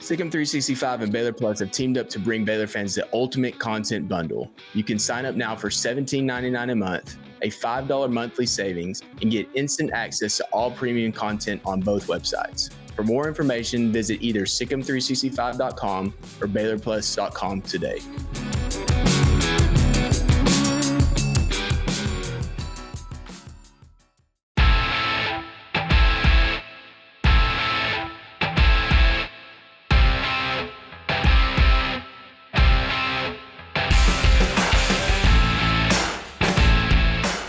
Sikkim 365 and Baylor Plus have teamed up to bring Baylor fans the ultimate content bundle. You can sign up now for $17.99 a month, a $5 monthly savings, and get instant access to all premium content on both websites. For more information, visit either sikkim365.com or baylorplus.com today.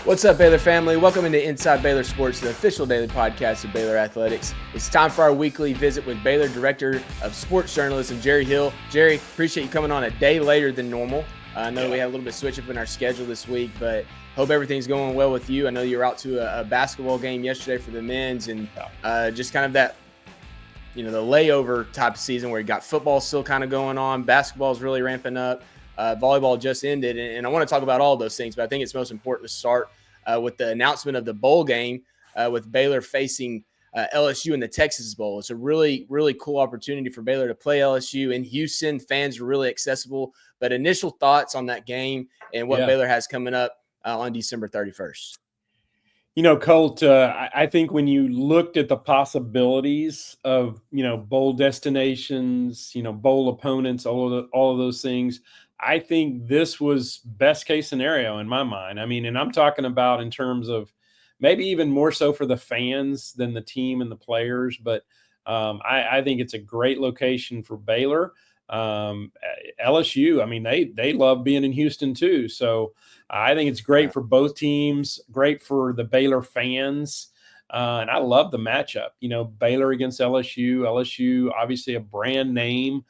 What's up, Baylor family? Welcome into Inside Baylor Sports, the official daily podcast of Baylor Athletics. It's time for our weekly visit with Baylor Director of Sports Journalism, Jerry Hill. Jerry, appreciate you coming on a day later than normal. I know we had a little bit switch up in our schedule this week, but hope everything's going well with you. I know you were out to a basketball game yesterday for the men's, and just kind of that, the layover type of season where you got football still kind of going on, basketball's really ramping up, volleyball just ended, and I want to talk about all those things, but I think it's most important to start with the announcement of the bowl game with Baylor facing LSU in the Texas Bowl. It's a really, really cool opportunity for Baylor to play LSU in Houston. Fans are really accessible. But initial thoughts on that game and what Baylor has coming up on December 31st. Colt, I think when you looked at the possibilities of, bowl destinations, bowl opponents, all of those things, I think this was best case scenario in my mind. I mean, and I'm talking about in terms of maybe even more so for the fans than the team and the players. But I think it's a great location for Baylor. LSU, I mean, they love being in Houston too. So I think it's great for both teams, great for the Baylor fans. And I love the matchup, Baylor against LSU, obviously a brand name.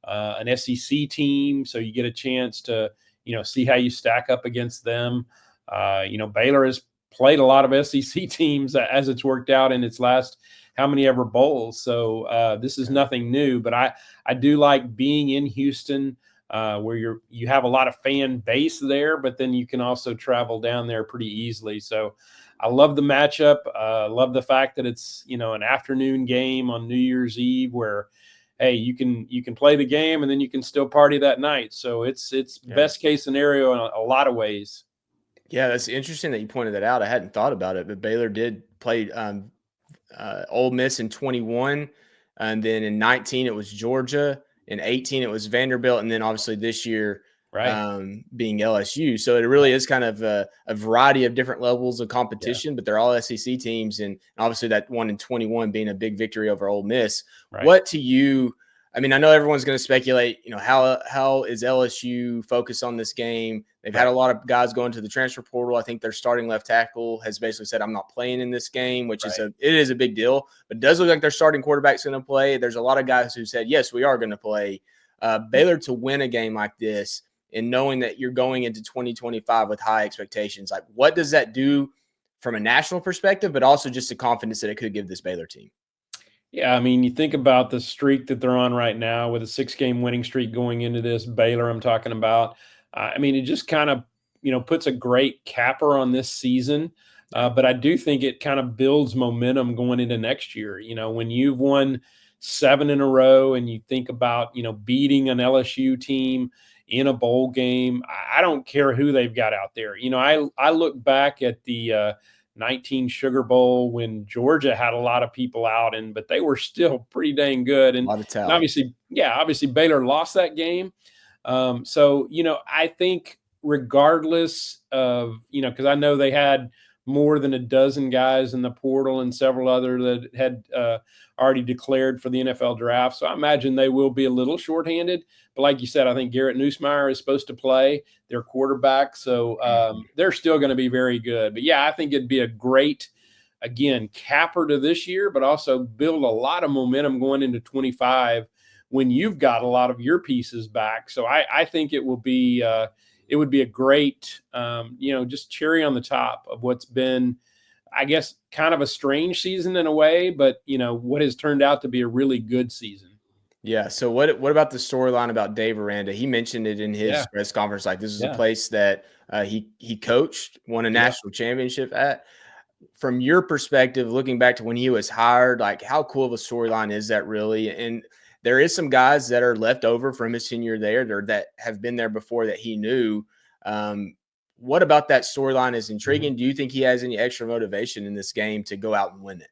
An SEC team, so you get a chance to, see how you stack up against them. Baylor has played a lot of SEC teams as it's worked out in its last how many ever bowls. So this is nothing new, but I do like being in Houston where you have a lot of fan base there, but then you can also travel down there pretty easily. So I love the matchup. Love the fact that it's, an afternoon game on New Year's Eve where, hey, you can play the game and then you can still party that night. So it's best case scenario in a lot of ways. Yeah, that's interesting that you pointed that out. I hadn't thought about it, but Baylor did play Ole Miss in 21, and then in 19 it was Georgia, in 18 it was Vanderbilt, and then obviously this year being LSU. So it really is kind of a variety of different levels of competition, but they're all SEC teams, and obviously that one in 21 being a big victory over Ole Miss. What to you? I mean, I know everyone's going to speculate, how is LSU focused on this game? They've had a lot of guys going to the transfer portal. I think their starting left tackle has basically said, I'm not playing in this game, which it is a big deal. But it does look like their starting quarterback's going to play. There's a lot of guys who said, yes, we are going to play. Baylor to win a game like this and knowing that you're going into 2025 with high expectations, like what does that do from a national perspective, but also just the confidence that it could give this Baylor team? Yeah, I mean, you think about the streak that they're on right now with a 6-game winning streak going into this Baylor I'm talking about. I mean, it just kind of, puts a great capper on this season. But I do think it kind of builds momentum going into next year. When you've won 7 in a row and you think about, beating an LSU team in a bowl game, I don't care who they've got out there. I look back at the 19 Sugar Bowl when Georgia had a lot of people out, but they were still pretty dang good. And obviously Baylor lost that game. So, I think regardless of, because I know they had more than a dozen guys in the portal and several other that had already declared for the NFL draft. So I imagine they will be a little shorthanded. But like you said, I think Garrett Nussmeier is supposed to play their quarterback. So they're still going to be very good. But, yeah, I think it'd be a great, again, capper to this year, but also build a lot of momentum going into 25 when you've got a lot of your pieces back. So I think it will be it would be a great, just cherry on the top of what's been, I guess, kind of a strange season in a way, but, what has turned out to be a really good season. Yeah. So what about the storyline about Dave Aranda? He mentioned it in his press conference. Like, this is a place that he coached, won a national championship at. From your perspective, looking back to when he was hired, like, how cool of a storyline is that really? And there is some guys that are left over from his tenure there that have been there before that he knew. What about that storyline is intriguing? Do you think he has any extra motivation in this game to go out and win it?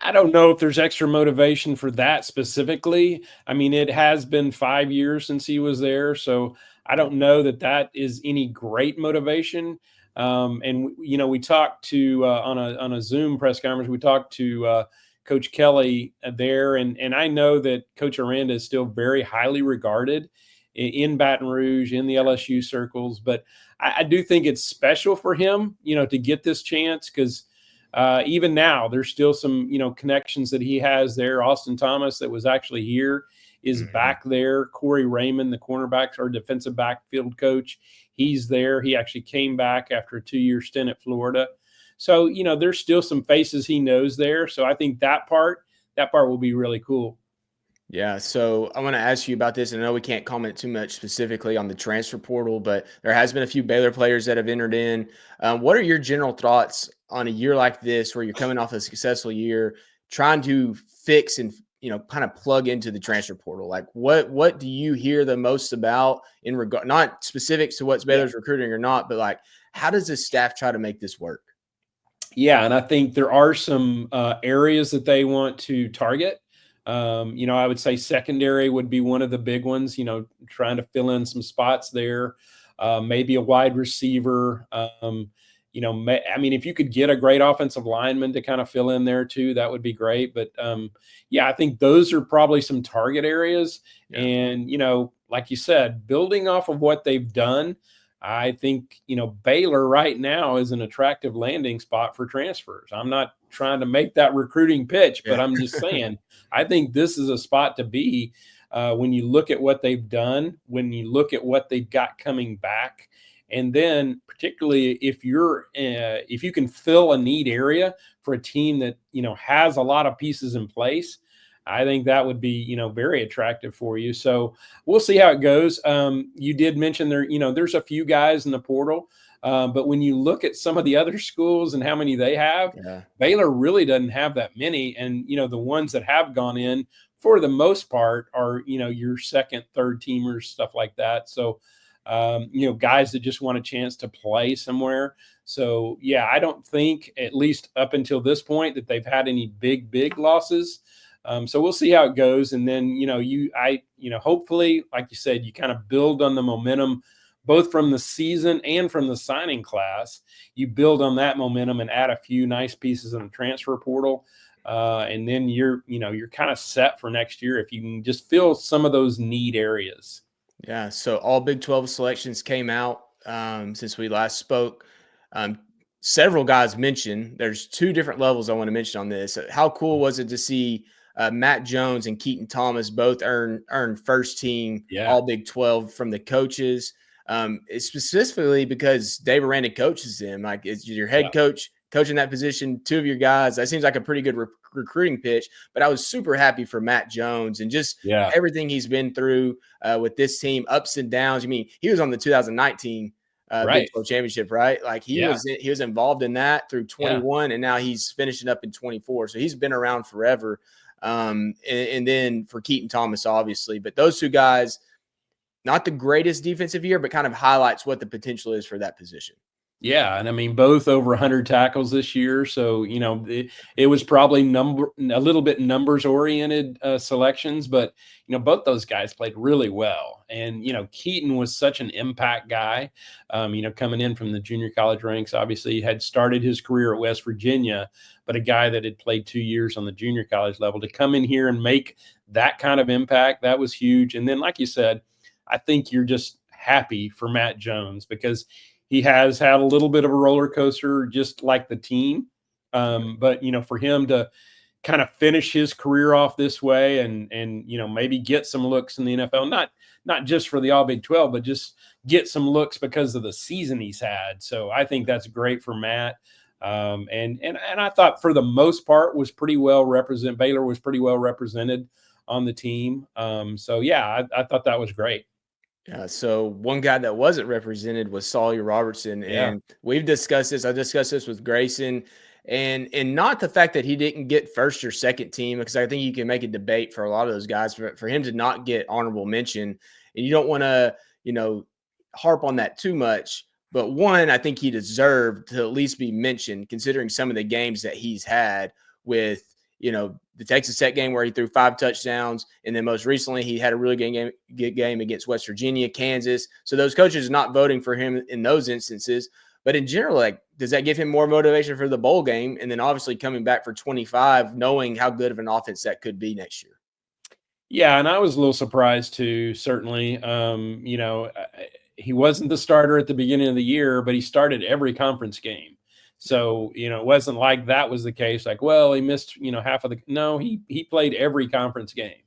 I don't know if there's extra motivation for that specifically. I mean, it has been 5 years since he was there, so I don't know that that is any great motivation. And we talked to on a Zoom press conference. We talked to Coach Kelly there, and I know that Coach Aranda is still very highly regarded in Baton Rouge, in the LSU circles. But I do think it's special for him, to get this chance, because even now, there's still some, connections that he has there. Austin Thomas, that was actually here, is back there. Corey Raymond, the cornerback or defensive backfield coach, he's there. He actually came back after a 2-year stint at Florida. So, there's still some faces he knows there. So I think that part will be really cool. Yeah, so I want to ask you about this. I know we can't comment too much specifically on the transfer portal, but there has been a few Baylor players that have entered in. What are your general thoughts on a year like this, where you're coming off a successful year, trying to fix and kind of plug into the transfer portal? Like, what do you hear the most about in regard, not specifics to what's Baylor's recruiting or not, but like, how does the staff try to make this work? Yeah, and I think there are some areas that they want to target. I would say secondary would be one of the big ones, trying to fill in some spots there, maybe a wide receiver. If you could get a great offensive lineman to kind of fill in there too, that would be great. But I think those are probably some target areas. Yeah. And, like you said, building off of what they've done, I think, Baylor right now is an attractive landing spot for transfers. I'm not trying to make that recruiting pitch, but I'm just saying, I think this is a spot to be when you look at what they've done, when you look at what they've got coming back. And then particularly if you can fill a need area for a team that, has a lot of pieces in place, I think that would be, very attractive for you. So we'll see how it goes. You did mention there, there's a few guys in the portal, but when you look at some of the other schools and how many they have, Baylor really doesn't have that many. And, the ones that have gone in for the most part are, your second, third teamers, stuff like that. So, guys that just want a chance to play somewhere. So, I don't think, at least up until this point, that they've had any big losses. So we'll see how it goes. And then, hopefully, like you said, you kind of build on the momentum, both from the season and from the signing class. You build on that momentum and add a few nice pieces in the transfer portal. And then you're kind of set for next year if you can just fill some of those need areas. Yeah. So all Big 12 selections came out since we last spoke. Several guys mentioned. There's 2 different levels I want to mention on this. How cool was it to see Matt Jones and Keaton Thomas both earn first team all Big 12 from the coaches, specifically because Dave Aranda coaches them. Like, it's your head coach coaching that position, 2 of your guys. That seems like a pretty good recruiting pitch. But I was super happy for Matt Jones and just everything he's been through with this team, ups and downs. I mean, he was on the 2019 Big 12 championship, right? Like he was involved in that through 21, and now he's finishing up in 24. So he's been around forever. And then for Keaton Thomas, obviously, but those 2 guys, not the greatest defensive year, but kind of highlights what the potential is for that position. Yeah, and I mean, both over 100 tackles this year. So, it was probably a little bit numbers oriented selections, but, both those guys played really well. And, Keaton was such an impact guy, coming in from the junior college ranks. Obviously, he had started his career at West Virginia, but a guy that had played 2 years on the junior college level to come in here and make that kind of impact, that was huge. And then, like you said, I think you're just happy for Matt Jones because he has had a little bit of a roller coaster, just like the team. But, for him to kind of finish his career off this way and maybe get some looks in the NFL, not just for the All Big 12, but just get some looks because of the season he's had. So I think that's great for Matt. And I thought for the most part was pretty well represented. Baylor was pretty well represented on the team. I thought that was great. Yeah, so one guy that wasn't represented was Sawyer Robertson, and we've discussed this. I discussed this with Grayson, and not the fact that he didn't get first or second team, because I think you can make a debate for a lot of those guys for him to not get honorable mention, and you don't want to, harp on that too much. But one, I think he deserved to at least be mentioned, considering some of the games that he's had with, the Texas Tech game where he threw 5 touchdowns. And then most recently, he had a really good game against West Virginia, Kansas. So those coaches are not voting for him in those instances. But in general, like, does that give him more motivation for the bowl game? And then obviously coming back for 25, knowing how good of an offense that could be next year. Yeah, and I was a little surprised too, certainly. He wasn't the starter at the beginning of the year, but he started every conference game. So, it wasn't like that was the case. Like, well, he missed, half of the – no, he played every conference game.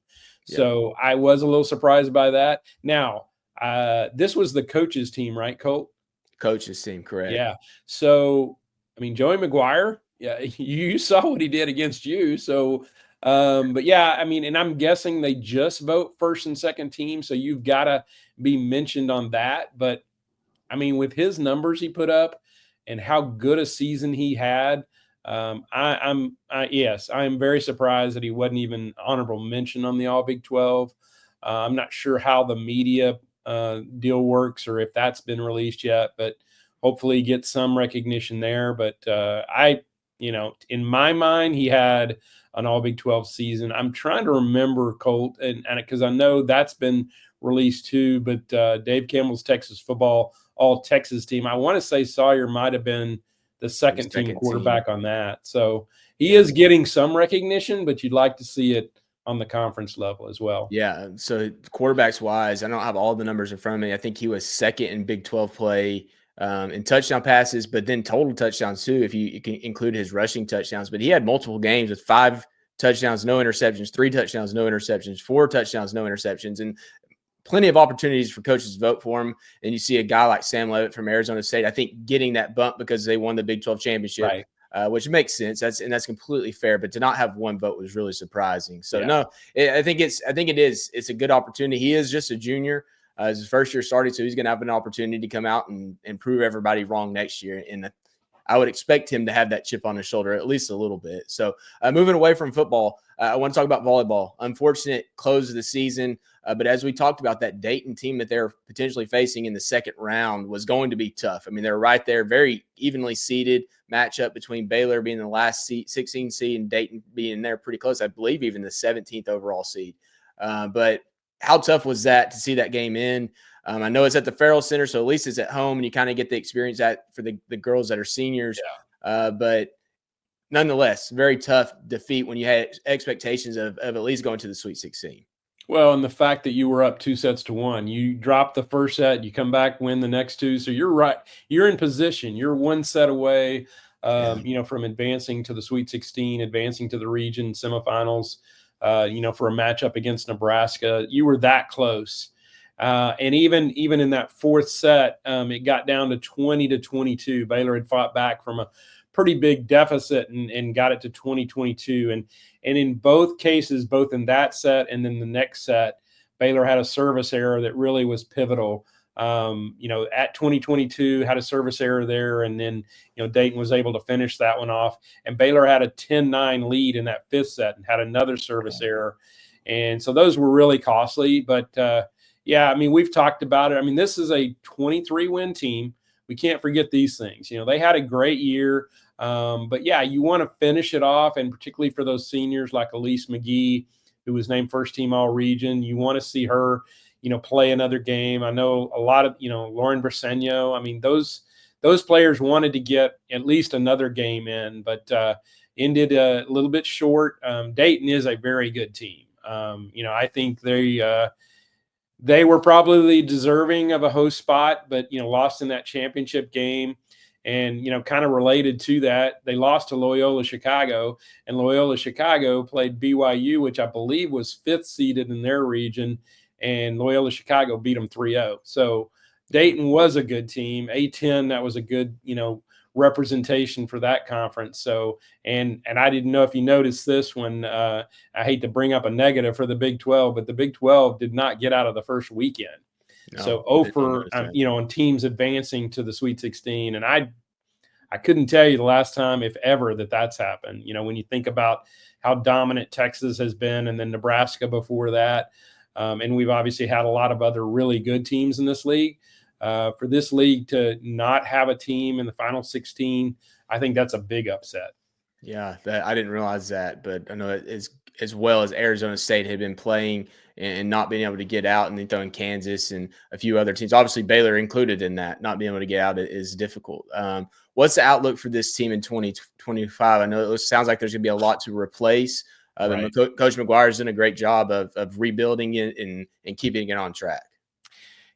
Yeah. So I was a little surprised by that. Now, this was the coach's team, right, Colt? Coach's team, correct. Yeah. So, Joey McGuire, yeah, you saw what he did against you. So, but yeah, and I'm guessing they just vote first and second team. So you've got to be mentioned on that. But with his numbers he put up and how good a season he had, yes, I am very surprised that he wasn't even honorable mention on the All Big 12. I'm not sure how the media deal works or if that's been released yet, but hopefully get some recognition there. But in my mind, he had an All Big 12 season. I'm trying to remember, Colt, and because I know that's been released too, but Dave Campbell's Texas football all Texas team, I want to say Sawyer might have been the second team quarterback on that. So he is getting some recognition, but you'd like to see it on the conference level as well. Yeah. So quarterbacks wise, I don't have all the numbers in front of me. I think he was second in Big 12 play in touchdown passes, but then total touchdowns too, if you can include his rushing touchdowns. But he had multiple games with 5 touchdowns, no interceptions, 3 touchdowns, no interceptions, 4 touchdowns, no interceptions, and plenty of opportunities for coaches to vote for him. And you see a guy like Sam Leavitt from Arizona State, I think, getting that bump because they won the Big 12 championship. Right. Which makes sense. That's completely fair. But to not have one vote was really surprising. So I think it is. It's a good opportunity. He is just a junior. It's his first year starting, so he's going to have an opportunity to come out and prove everybody wrong next year. And I would expect him to have that chip on his shoulder at least a little bit. So moving away from football, I want to talk about volleyball. Unfortunate close of the season. But as we talked about, that Dayton team that they're potentially facing in the second round was going to be tough. They're right there, very evenly seeded matchup between Baylor being the last 16 seed and Dayton being there pretty close. I believe even the 17th overall seed. But how tough was that to see that game in? I know it's at the Farrell Center, so at least it's at home and you kind of get the experience for the girls that are seniors. Yeah. But nonetheless, very tough defeat when you had expectations of at least going to the Sweet 16. Well, and the fact that you were up 2-1, you drop the first set, you come back, win the next 2. So you're right. You're in position. You're 1 set away, from advancing to the Sweet 16, advancing to the region semifinals, for a matchup against Nebraska. You were that close. And even in that 4th set, it got down to 20-22. Baylor had fought back from a pretty big deficit and got it to 20-22. And in both cases, both in that set and then the next set, Baylor had a service error that really was pivotal. At 20-22, had a service error there, and then Dayton was able to finish that one off. And Baylor had a 10-9 lead in that 5th set and had another service error. And so those were really costly. But we've talked about it. This is a 23-win team. We can't forget these things. They had a great year. But you want to finish it off, and particularly for those seniors like Elise McGee, who was named first team all region, you want to see her, play another game. I know a lot of, Lauren Briseño. Those players wanted to get at least another game in, but ended a little bit short. Dayton is a very good team. I think they were probably deserving of a host spot, but, lost in that championship game. And, kind of related to that, they lost to Loyola Chicago, and Loyola Chicago played BYU, which I believe was 5th seeded in their region, and Loyola Chicago beat them 3-0. So Dayton was a good team. A-10, that was a good, representation for that conference. So, and I didn't know if you noticed this one. I hate to bring up a negative for the Big 12, but the Big 12 did not get out of the first weekend. No, so on teams advancing to the Sweet 16. And I couldn't tell you the last time, if ever, that's happened. When you think about how dominant Texas has been, and then Nebraska before that, and we've obviously had a lot of other really good teams in this league. For this league to not have a team in the Final 16, I think that's a big upset. Yeah, I didn't realize that, but I know as well as Arizona State had been playing and not being able to get out, and then throwing Kansas and a few other teams. Obviously, Baylor included in that. Not being able to get out is difficult. What's the outlook for this team in 2025? I know it sounds like there's going to be a lot to replace. Right. But Coach McGuire's done a great job of rebuilding it and keeping it on track.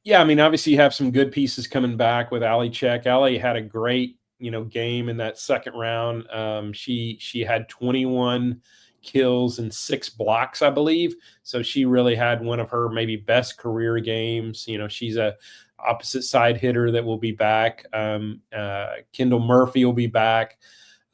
Yeah, I mean, obviously you have some good pieces coming back with Ali Check. Ali had a great, game in that second round. She had 21 kills and 6 blocks, I believe. So she really had one of her maybe best career games. She's a opposite side hitter that will be back. Kendall Murphy will be back.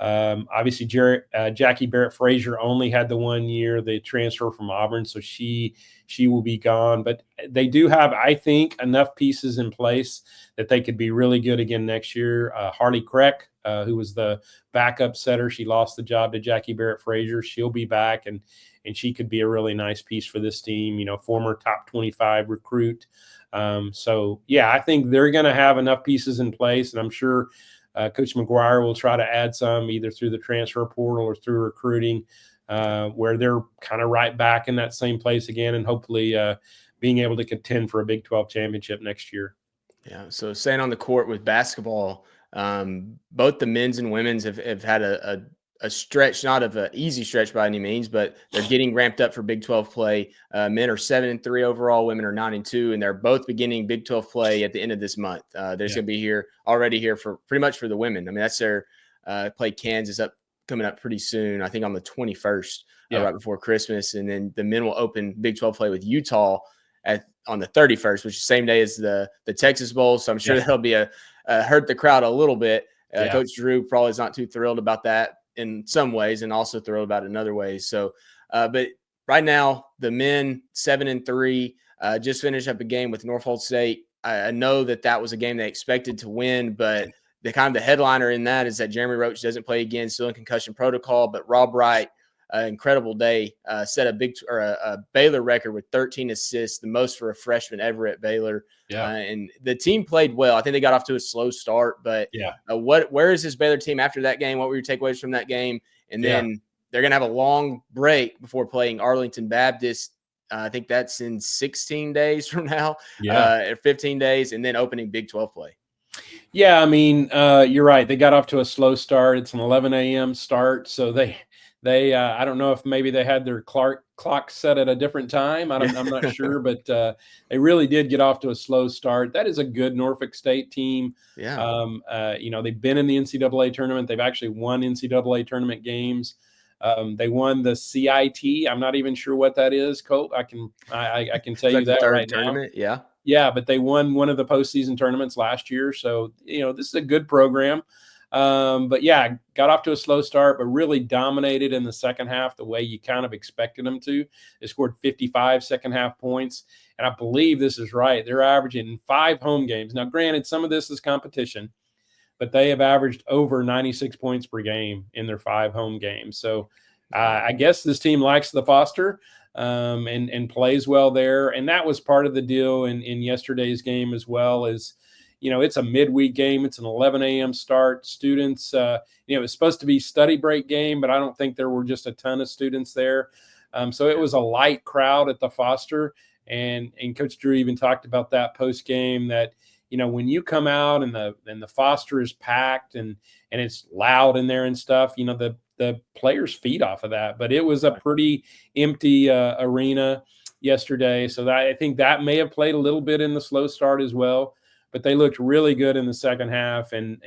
Obviously, Jackie Barrett Frazier only had the 1 year, the transfer from Auburn, so she will be gone. But they do have, I think, enough pieces in place that they could be really good again next year. Harley Kreck, who was the backup setter, she lost the job to Jackie Barrett Frazier. She'll be back, and she could be a really nice piece for this team. Former top 25 recruit. So yeah, I think they're going to have enough pieces in place, and I'm sure Coach McGuire will try to add some either through the transfer portal or through recruiting, where they're kind of right back in that same place again, and hopefully being able to contend for a Big 12 championship next year. Yeah. So staying on the court with basketball, both the men's and women's have had a stretch, not of an easy stretch by any means, but they're getting ramped up for Big 12 play. Men are 7-3 overall, women are 9-2, and they're both beginning Big 12 play at the end of this month. They're going to be already here for pretty much for the women. I mean, that's their play Kansas coming up pretty soon. I think on the 21st, right before Christmas, and then the men will open Big 12 play with Utah on the 31st, which is the same day as the Texas Bowl. So I'm sure that'll be hurt the crowd a little bit. Coach Drew probably is not too thrilled about that in some ways, and also thrilled about it in other ways. So, but right now the men 7-3 just finished up a game with Norfolk State. I know that was a game they expected to win, but the kind of the headliner in that is that Jeremy Roach doesn't play again, still in concussion protocol. But Rob Wright, incredible day, set a Baylor record with 13 assists, the most for a freshman ever at Baylor. And the team played well. I think they got off to a slow start, but where is this Baylor team after that game? What were your takeaways from that game? And then they're going to have a long break before playing Arlington Baptist. I think that's in 16 days from now, or 15 days, and then opening Big 12 play. Yeah, I mean, you're right. They got off to a slow start. It's an 11 a.m. start, so they I don't know if maybe they had their clock set at a different time. I'm not sure, but they really did get off to a slow start. That is a good Norfolk State team. They've been in the NCAA tournament. They've actually won NCAA tournament games. They won the CIT. I'm not even sure what that is, Colt. I can tell you that right tournament. now. Yeah, but they won one of the postseason tournaments last year. So, this is a good program. But yeah, got off to a slow start, but really dominated in the second half the way you kind of expected them to. They scored 55 second half points. And I believe this is right. They're averaging 5 home games. Now, granted, some of this is competition, but they have averaged over 96 points per game in their 5 home games. So I guess this team likes the Foster and plays well there. And that was part of the deal in yesterday's game as well. As it's a midweek game. It's an 11 a.m. start. Students, it was supposed to be study break game, but I don't think there were just a ton of students there. So it was a light crowd at the Foster. And Coach Drew even talked about that post game that, when you come out and the Foster is packed and it's loud in there and stuff, the players feed off of that. But it was a pretty empty arena yesterday. So I think that may have played a little bit in the slow start as well. But they looked really good in the second half. And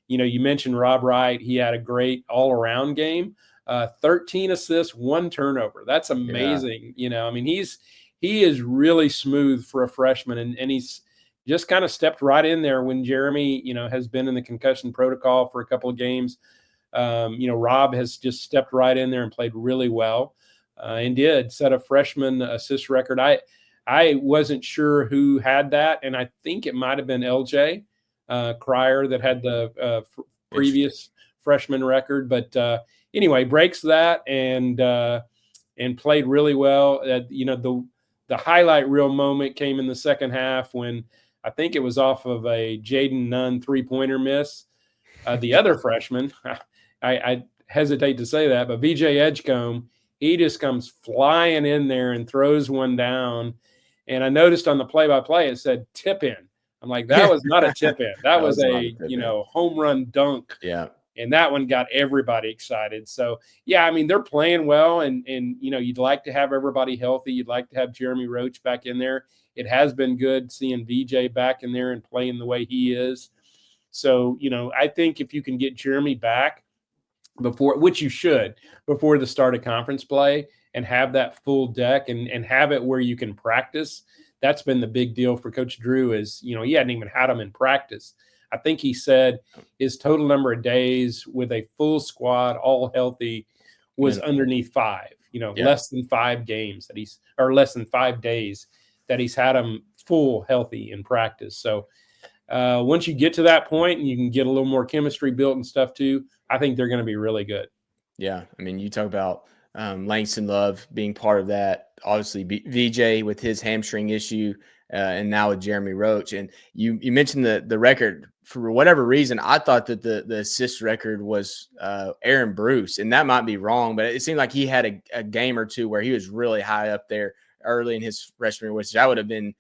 you mentioned Rob Wright. He had a great all-around game, 13 assists, 1 turnover. That's amazing. I mean, he is really smooth for a freshman, and he's just kind of stepped right in there when Jeremy, has been in the concussion protocol for a couple of games. Rob has just stepped right in there and played really well and did set a freshman assist record. I wasn't sure who had that, and I think it might have been LJ Cryer that had the previous freshman record. But anyway, breaks that and played really well. The highlight reel moment came in the second half when I think it was off of a Jaden Nunn 3-pointer miss. The other freshman, I hesitate to say that, but VJ Edgecombe, he just comes flying in there and throws one down. And I noticed on the play-by-play it said tip in. I'm like, that was not a tip in. That was a home run dunk. Yeah. And that one got everybody excited. So, yeah, I mean, they're playing well, and you'd like to have everybody healthy. You'd like to have Jeremy Roach back in there. It has been good seeing VJ back in there and playing the way he is. So, I think if you can get Jeremy back which you should, before the start of conference play, and have that full deck and have it where you can practice, that's been the big deal for Coach Drew is, he hadn't even had them in practice. I think he said his total number of days with a full squad, all healthy, was underneath 5, less than 5 games less than 5 days that he's had them full healthy in practice. So once you get to that point and you can get a little more chemistry built and stuff too, I think they're going to be really good. Yeah. I mean, you talk about Langston Love being part of that, obviously VJ with his hamstring issue, and now with Jeremy Roach. And you mentioned the record. For whatever reason, I thought that the assist record was Aaron Bruce, and that might be wrong, but it seemed like he had a game or two where he was really high up there early in his freshman year, which that would have been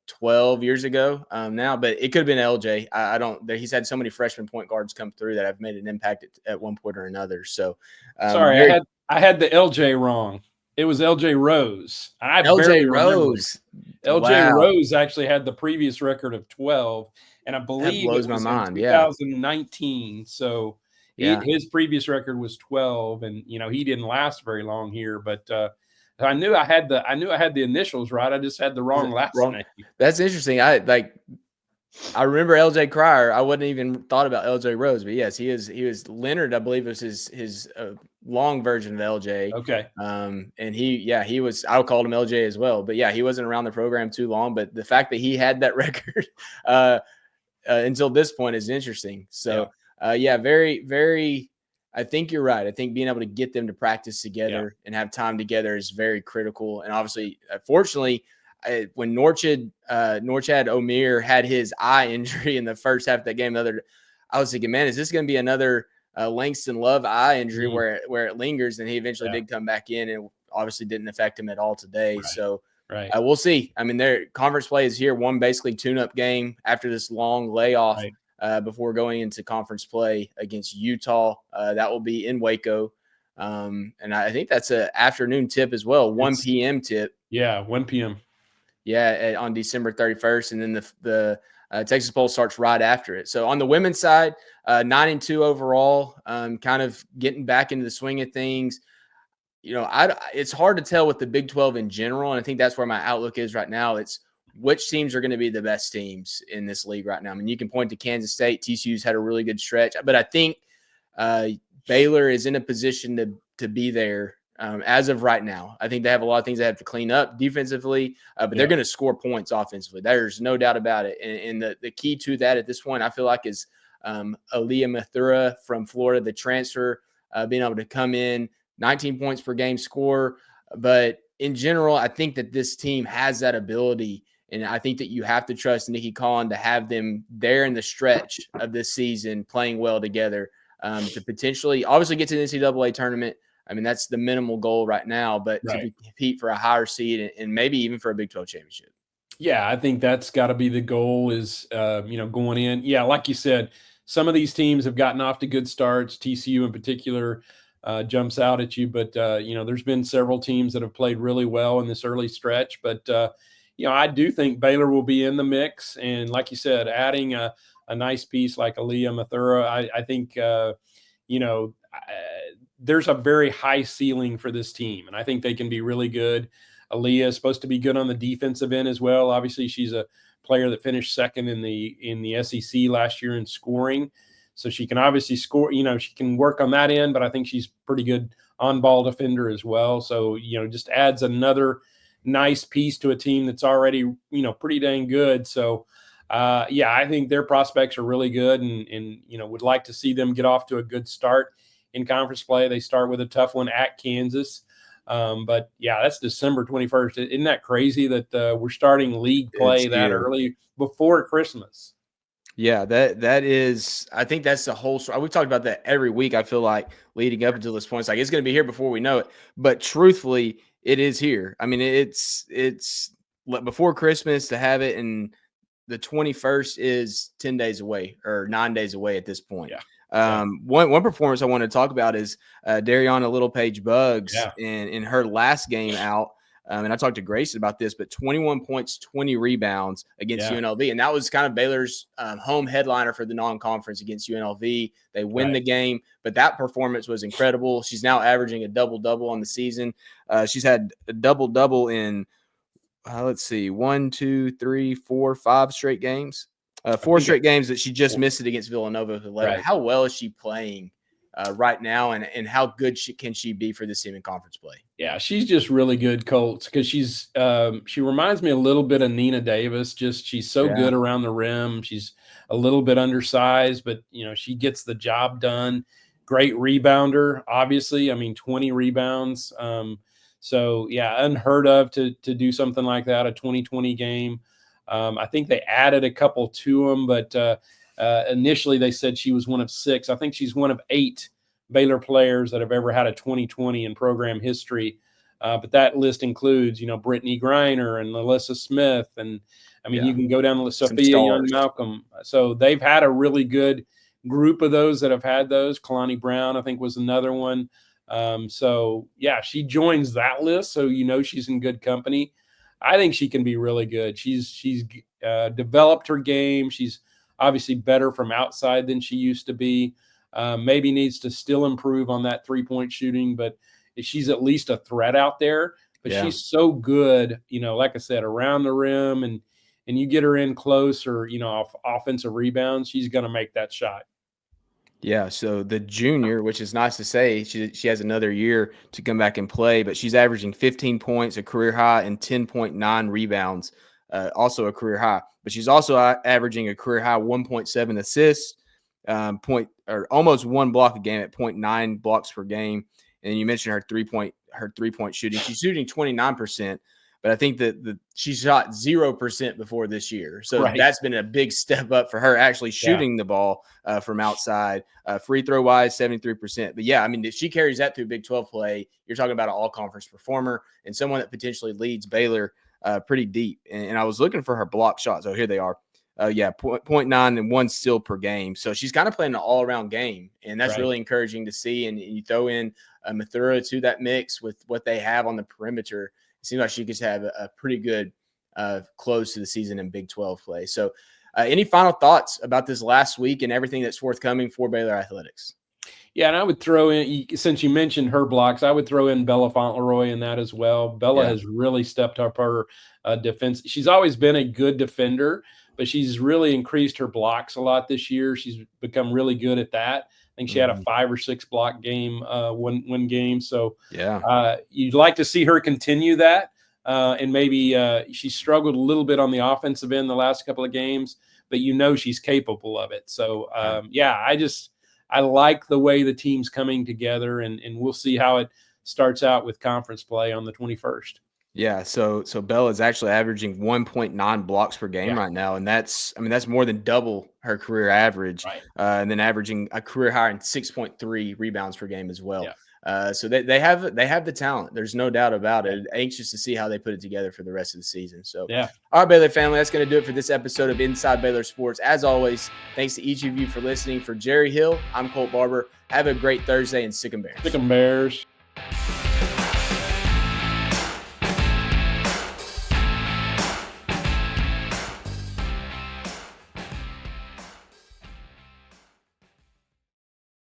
12 years ago now, but it could have been LJ. I don't. He's had so many freshman point guards come through that have made an impact at one point or another. So sorry, I had the LJ wrong. It was LJ Rose. LJ Rose. LJ Rose actually had the previous record of 12, and I believe that blows my mind. 2019. Yeah. So his previous record was 12, and he didn't last very long here, but. I knew I had the initials right. I just had the wrong last name. That's interesting. I remember LJ Cryer. I wouldn't even thought about LJ Rose, but yes, he was Leonard. I believe was his long version of LJ. Okay. And he was. I called him LJ as well, but yeah, he wasn't around the program too long. But the fact that he had that record until this point is interesting. So very, very. I think you're right. I think being able to get them to practice together and have time together is very critical. And obviously, fortunately, when Norchad Omir had his eye injury in the first half of that game, I was thinking, man, is this going to be another Langston Love eye injury where it lingers? And he eventually did come back in, and obviously didn't affect him at all today. Right. So we'll see. I mean, their conference play is here. One basically tune-up game after this long layoff. Right. Before going into conference play against Utah. That will be in Waco. And I think that's an afternoon tip as well, 1 p.m. tip. Yeah, 1 p.m. Yeah, on December 31st. And then the Texas Bowl starts right after it. So on the women's side, 9-2 overall, kind of getting back into the swing of things. It's hard to tell with the Big 12 in general, and I think that's where my outlook is right now. It's which teams are going to be the best teams in this league right now. I mean, you can point to Kansas State. TCU's had a really good stretch, but I think Baylor is in a position to be there as of right now. I think they have a lot of things they have to clean up defensively, but they're going to score points offensively. There's no doubt about it. And the key to that at this point, I feel like, is Aaliyah Mathura from Florida, the transfer, being able to come in, 19 points per game score. But in general, I think that this team has that ability. And I think that you have to trust Nikki Collin to have them there in the stretch of this season playing well together to potentially obviously get to the NCAA tournament. I mean, that's the minimal goal right now, but to compete for a higher seed and maybe even for a Big 12 championship. Yeah, I think that's got to be the goal is, going in. Yeah, like you said, some of these teams have gotten off to good starts. TCU in particular jumps out at you. But, there's been several teams that have played really well in this early stretch. But, I do think Baylor will be in the mix. And like you said, adding a nice piece like Aaliyah Mathura, I think, there's a very high ceiling for this team. And I think they can be really good. Aaliyah is supposed to be good on the defensive end as well. Obviously, she's a player that finished second in the SEC last year in scoring. So she can obviously score, she can work on that end, but I think she's pretty good on-ball defender as well. So, just adds another nice piece to a team that's already, pretty dang good. So, yeah, I think their prospects are really good, and would like to see them get off to a good start in conference play. They start with a tough one at Kansas. But yeah, that's December 21st. Isn't that crazy that we're starting league play that early before Christmas? Yeah, that is. I think that's the whole story. We've talked about that every week. I feel like leading up until this point, it's like it's going to be here before we know it. But truthfully, it is here. I mean, it's before Christmas to have it, and the 21st is 10 days away or 9 days away at this point. Yeah. One performance I want to talk about is Dariana Littlepage Bugs Yeah. in her last game out. And I talked to Grayson about this, but 21 points, 20 rebounds against UNLV. And that was kind of Baylor's home headliner for the non-conference against UNLV. They win the game, but that performance was incredible. She's now averaging a double-double on the season. She's had a double-double in, let's see, 1, 2, 3, 4, 5 straight games. 4 straight games that she just missed it against Villanova. How well is she playing right now, and how good can she be for this team in conference play? Yeah, she's just really good, Colts, because she reminds me a little bit of Nina Davis. She's so good around the rim. She's a little bit undersized, but she gets the job done. Great rebounder, obviously. I mean, 20 rebounds. So yeah, unheard of to do something like that, a 2020 game. I think they added a couple to them, but initially they said she was one of 6. I think she's one of 8 Baylor players that have ever had a 2020 in program history. But that list includes, Brittany Griner and Alyssa Smith. And I mean, you can go down to Sophia Young-Malcolm. So they've had a really good group of those that have had those. Kalani Brown, I think, was another one. So yeah, she joins that list. So, she's in good company. I think she can be really good. She's developed her game. She's obviously better from outside than she used to be. Maybe needs to still improve on that 3-point shooting, but she's at least a threat out there. But she's so good, like I said, around the rim, and you get her in close or off offensive rebounds, she's going to make that shot. Yeah, so the junior, which is nice to say, she has another year to come back and play, but she's averaging 15 points, a career high, and 10.9 rebounds, also a career high. But she's also averaging a career high 1.7 assists, almost 1 block a game at 0.9 blocks per game. And you mentioned her three-point shooting. She's shooting 29%. But I think that she shot 0% before this year. So that's been a big step up for her actually shooting the ball from outside. Free throw wise, 73%. But yeah, I mean, if she carries that through Big 12 play, you're talking about an all conference performer and someone that potentially leads Baylor pretty deep. And I was looking for her block shots. Oh, here they are. 0.9 and 1 steal per game. So she's kind of playing an all around game. And that's really encouraging to see. And you throw in Mathura to that mix with what they have on the perimeter. It seems like she could have a pretty good close to the season in Big 12 play. So any final thoughts about this last week and everything that's forthcoming for Baylor Athletics? Yeah, and I would throw in, since you mentioned her blocks, I would throw in Bella Fauntleroy in that as well. Bella has really stepped up her defense. She's always been a good defender, but she's really increased her blocks a lot this year. She's become really good at that. I think she had a 5 or 6 block game one game. So you'd like to see her continue that. And maybe she struggled a little bit on the offensive end the last couple of games, but she's capable of it. So I like the way the team's coming together, and we'll see how it starts out with conference play on the 21st. Yeah, so Bella is actually averaging 1.9 blocks per game right now, and that's more than double her career average, and then averaging a career high in 6.3 rebounds per game as well. So they have the talent. There's no doubt about it. Anxious to see how they put it together for the rest of the season. So all right, Baylor family, that's going to do it for this episode of Inside Baylor Sports. As always, thanks to each of you for listening. For Jerry Hill, I'm Colt Barber. Have a great Thursday, and Sick 'em Bears. Sick 'em Bears.